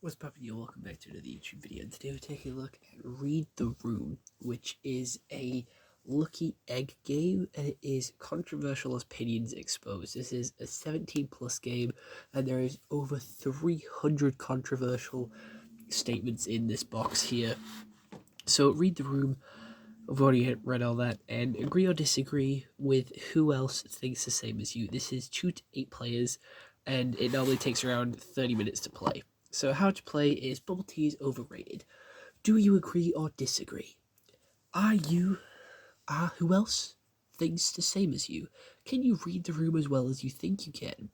What's poppin', y'all? Welcome back to another YouTube video. And today we're taking a look at Read the Room, which is a lucky egg game, and it is controversial opinions exposed. This is a 17+ game, and there is over 300 controversial statements in this box here. So Read the Room, I've already read all that, and agree or disagree with who else thinks the same as you. This is 2 to 8 players, and it normally takes around 30 minutes to play. So how to play is bubble tea is overrated. Do you agree or disagree? Who else thinks the same as you? Can you read the room as well as you think you can?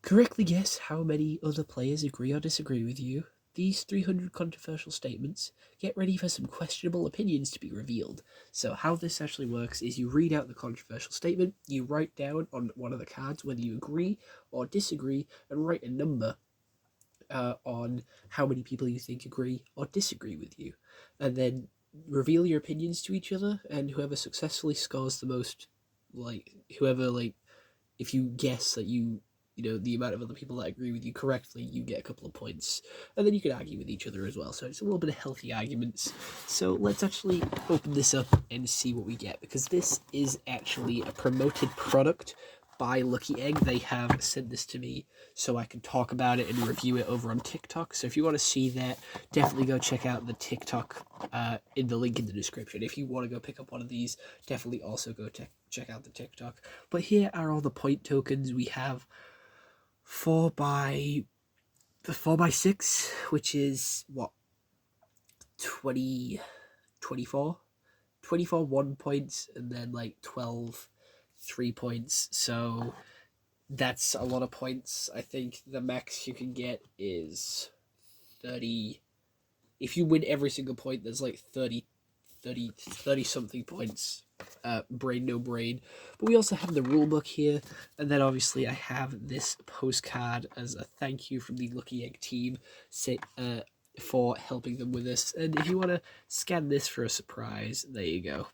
Correctly guess how many other players agree or disagree with you. These 300 controversial statements. Get ready for some questionable opinions to be revealed. So how this actually works is you read out the controversial statement, you write down on one of the cards whether you agree or disagree, and write a number on how many people you think agree or disagree with you, and then reveal your opinions to each other, and whoever successfully scores the most, if you guess that you know the amount of other people that agree with you correctly, you get a couple of points, and then you can argue with each other as well. So it's a little bit of healthy arguments. So let's actually open this up and see what we get, because this is actually a promoted product by Lucky Egg. They have sent this to me so I can talk about it and review it over on TikTok. So if you want to see that, definitely go check out the TikTok in the link in the description. If you want to go pick up one of these, definitely also go check out the TikTok. But here are all the point tokens. We have 4x6, which is what, 24 1 points, and then like 12 3 points. So that's a lot of points. I think the max you can get is 30. If you win every single point, there's like 30 something points. Brain no brain. But we also have the rule book here, and then obviously I have this postcard as a thank you from the Lucky Egg team for helping them with this. And if you want to scan this for a surprise, there you go.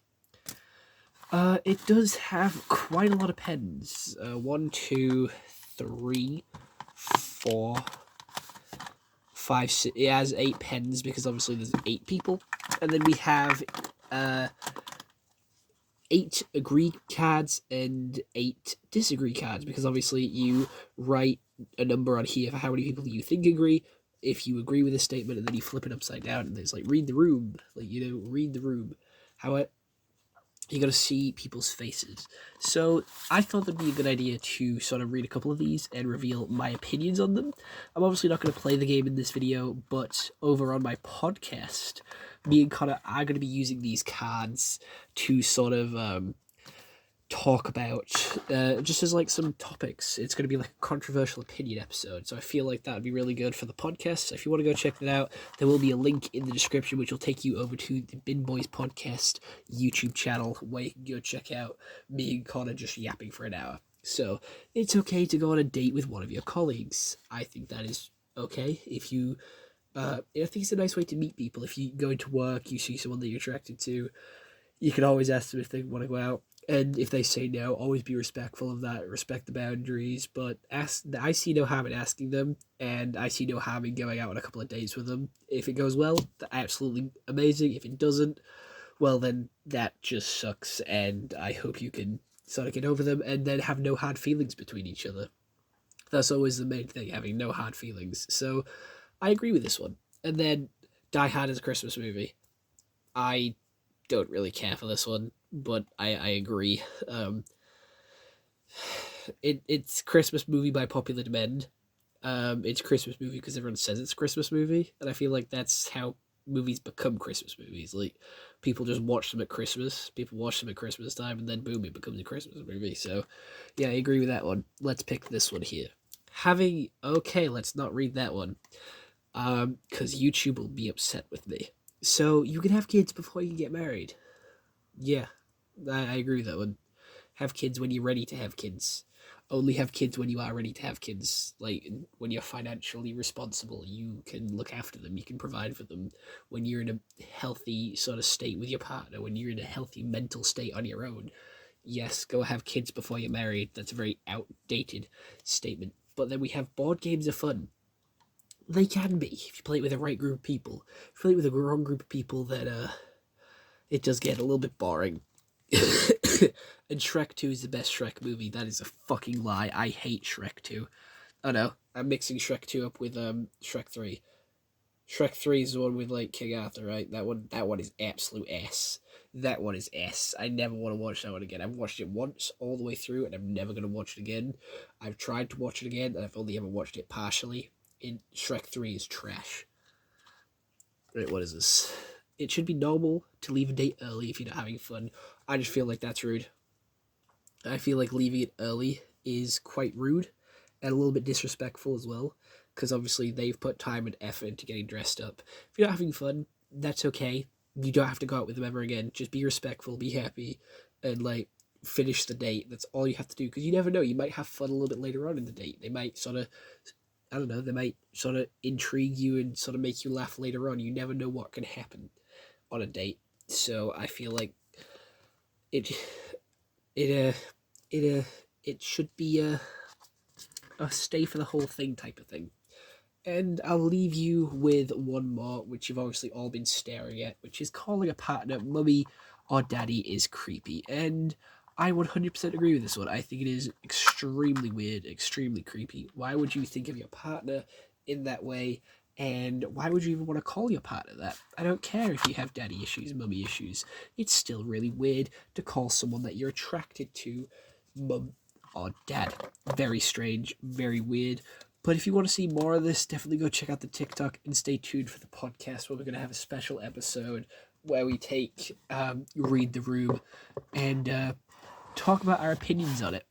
It does have quite a lot of pens. 1, 2, 3, 4, 5, 6. It has 8 pens because obviously there's 8 people. And then we have 8 agree cards and 8 disagree cards, because obviously you write a number on here for how many people you think agree, if you agree with a statement, and then you flip it upside down and there's like read the room, read the room. You got to see people's faces. So I thought that'd be a good idea to sort of read a couple of these and reveal my opinions on them. I'm obviously not going to play the game in this video, but over on my podcast, me and Connor are going to be using these cards to sort of talk about just as like some topics. It's going to be like a controversial opinion episode, so I feel like that would be really good for the podcast. So if you want to go check that out, there will be a link in the description which will take you over to the Bin Boys Podcast YouTube channel, where you can go check out me and Connor just yapping for an hour. So it's okay to go on a date with one of your colleagues. I think that is okay. If you I think it's a nice way to meet people. If you go into work, you see someone that you're attracted to, you can always ask them if they want to go out. And if they say no, always be respectful of that, respect the boundaries, but I see no harm in asking them, and I see no harm in going out on a couple of dates with them. If it goes well, absolutely amazing. If it doesn't, well, then that just sucks, and I hope you can sort of get over them and then have no hard feelings between each other. That's always the main thing, having no hard feelings. So I agree with this one. And then Die Hard is a Christmas movie. I don't really care for this one, but I agree. It's Christmas movie by popular demand. It's Christmas movie because everyone says it's a Christmas movie, and I feel like that's how movies become Christmas movies. Like, people just watch them at Christmas, people watch them at Christmas time, and then boom, it becomes a Christmas movie. So yeah, I agree with that one. Let's pick this one here. Let's not read that one, because YouTube will be upset with me. So you can have kids before you get married. Yeah, I agree with that one. Have kids when you're ready to have kids. Only have kids when you are ready to have kids. Like, when you're financially responsible, you can look after them, you can provide for them. When you're in a healthy sort of state with your partner, when you're in a healthy mental state on your own, yes, go have kids before you're married. That's a very outdated statement. But then we have board games are fun. They can be if you play it with the right group of people. If you play it with a wrong group of people, then it does get a little bit boring. And Shrek 2 is the best Shrek movie. That is a fucking lie. I hate Shrek 2. Oh no, I'm mixing Shrek 2 up with Shrek 3. Shrek 3 is the one with like King Arthur, right? That one is absolute S. That one is S. I never want to watch that one again. I've watched it once all the way through and I'm never gonna watch it again. I've tried to watch it again and I've only ever watched it partially. In Shrek 3 is trash. Right, what is this? It should be normal to leave a date early if you're not having fun. I just feel like that's rude. I feel like leaving it early is quite rude and a little bit disrespectful as well, because obviously they've put time and effort into getting dressed up. If you're not having fun, that's okay. You don't have to go out with them ever again. Just be respectful, be happy, and like finish the date. That's all you have to do, because you never know. You might have fun a little bit later on in the date. They might sort of, I don't know, they might sort of intrigue you and sort of make you laugh later on. You never know what can happen on a date. So I feel like it it it should be a stay for the whole thing type of thing. And I'll leave you with one more, which you've obviously all been staring at, which is calling a partner mummy or daddy is creepy. And I 100% agree with this one. I think it is extremely weird, extremely creepy. Why would you think of your partner in that way? And why would you even want to call your partner that? I don't care if you have daddy issues, mummy issues. It's still really weird to call someone that you're attracted to mum or dad. Very strange, very weird. But if you want to see more of this, definitely go check out the TikTok and stay tuned for the podcast where we're going to have a special episode where we take Read the Room and talk about our opinions on it.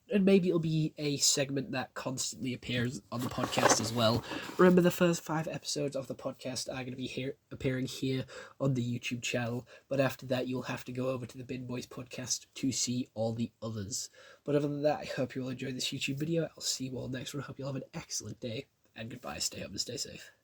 And maybe it'll be a segment that constantly appears on the podcast as well. Remember, the first 5 episodes of the podcast are going to be appearing here on the YouTube channel. But after that, you'll have to go over to the Bin Boys podcast to see all the others. But other than that, I hope you all enjoyed this YouTube video. I'll see you all next one. I hope you all have an excellent day. And goodbye. Stay home and stay safe.